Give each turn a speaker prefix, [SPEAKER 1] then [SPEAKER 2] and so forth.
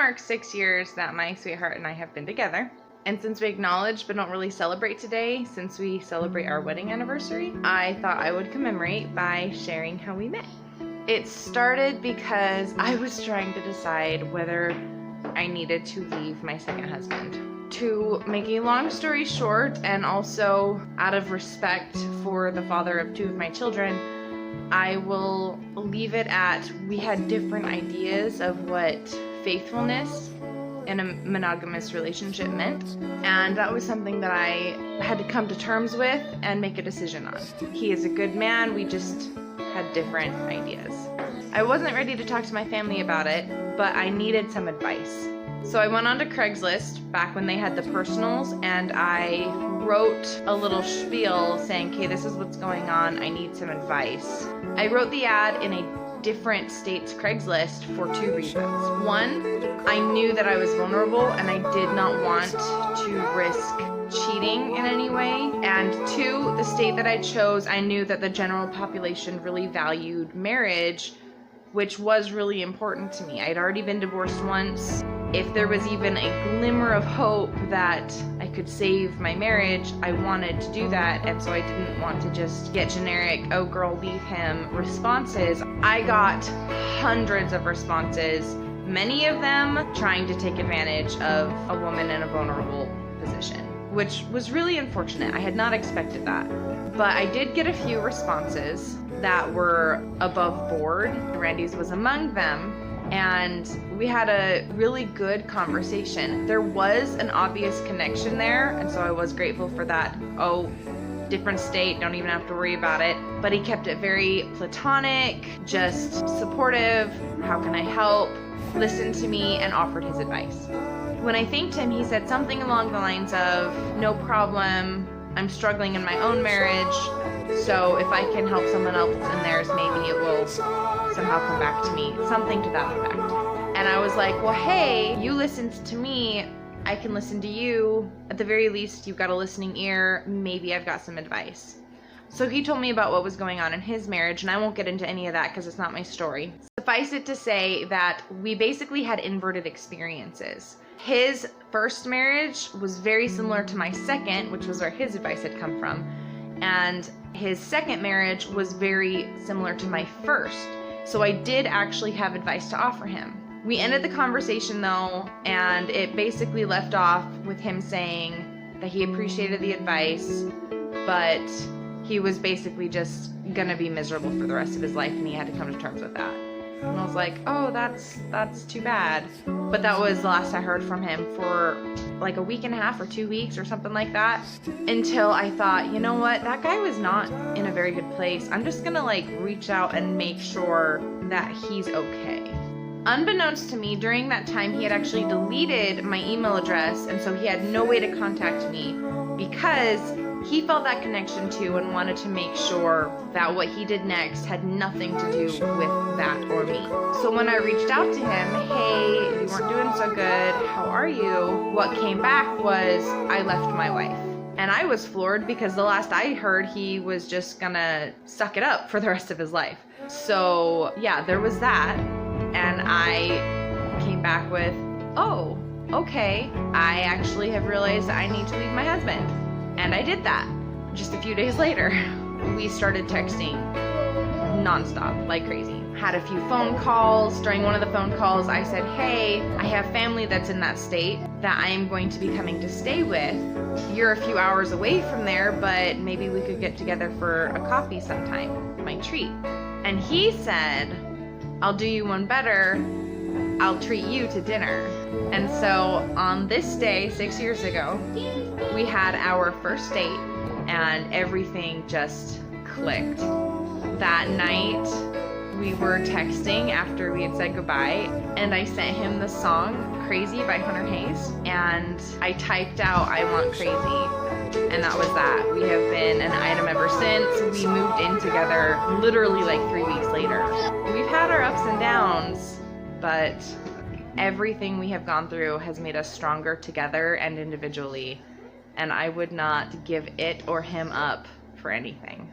[SPEAKER 1] marks 6 years that my sweetheart and I have been together. And since we acknowledge but don't really celebrate today, since we celebrate our wedding anniversary, I thought I would commemorate by sharing how we met. It started because I was trying to decide whether I needed to leave my second husband. To make a long story short, and also out of respect for the father of 2 of my children, I will leave it at we had different ideas of what faithfulness in a monogamous relationship meant, and that was something that I had to come to terms with and make a decision on. He is a good man, we just had different ideas. I wasn't ready to talk to my family about it, but I needed some advice. So I went onto Craigslist back when they had the personals, and I wrote a little spiel saying, okay, this is what's going on, I need some advice. I wrote the ad in a different state's Craigslist for 2 reasons. One, I knew that I was vulnerable and I did not want to risk cheating in any way. And 2, the state that I chose, I knew that the general population really valued marriage, which was really important to me. I'd already been divorced once. If there was even a glimmer of hope that I could save my marriage, I wanted to do that, and so I didn't want to just get generic, oh girl, leave him responses. I got hundreds of responses, many of them trying to take advantage of a woman in a vulnerable position, which was really unfortunate. I had not expected that. But I did get a few responses that were above board. Randy's was among them. And we had a really good conversation. There was an obvious connection there, and so I was grateful for that. Oh, different state, don't even have to worry about it. But he kept it very platonic, just supportive, how can I help, listened to me, and offered his advice. When I thanked him, he said something along the lines of, no problem, I'm struggling in my own marriage, so if I can help someone else in theirs, maybe it will somehow come back to me, something to that effect. And I was like, well, hey, you listened to me, I can listen to you. At the very least, you've got a listening ear, maybe I've got some advice. So he told me about what was going on in his marriage, and I won't get into any of that because it's not my story. Suffice it to say that we basically had inverted experiences. His first marriage was very similar to my second, which was where his advice had come from. And his second marriage was very similar to my first. So I did actually have advice to offer him. We ended the conversation though, and it basically left off with him saying that he appreciated the advice, but he was basically just gonna be miserable for the rest of his life, and he had to come to terms with that. And I was like, oh, that's too bad. But that was the last I heard from him for like a week and a half or 2 weeks or something like that, until I thought, you know what, that guy was not in a very good place. I'm just gonna like reach out and make sure that he's okay. Unbeknownst to me, during that time, he had actually deleted my email address, and so he had no way to contact me because he felt that connection too and wanted to make sure that what he did next had nothing to do with that or me. So when I reached out to him, hey, you weren't doing so good, how are you? What came back was, I left my wife. And I was floored because the last I heard, he was just gonna suck it up for the rest of his life. So yeah, there was that. And I came back with, oh, okay, I actually have realized I need to leave my husband. And I did that. Just a few days later, we started texting nonstop, like crazy. Had a few phone calls. During one of the phone calls, I said, hey, I have family that's in that state that I am going to be coming to stay with. You're a few hours away from there, but maybe we could get together for a coffee sometime, my treat. And he said, I'll do you one better, I'll treat you to dinner. And so on this day, 6 years ago, we had our first date and everything just clicked. That night, we were texting after we had said goodbye, and I sent him the song Crazy by Hunter Hayes, and I typed out I want crazy, and that was that. We have been an item ever since. We moved in together literally like 3 weeks later. We've had our ups and downs, but everything we have gone through has made us stronger together and individually, and I would not give it or him up for anything.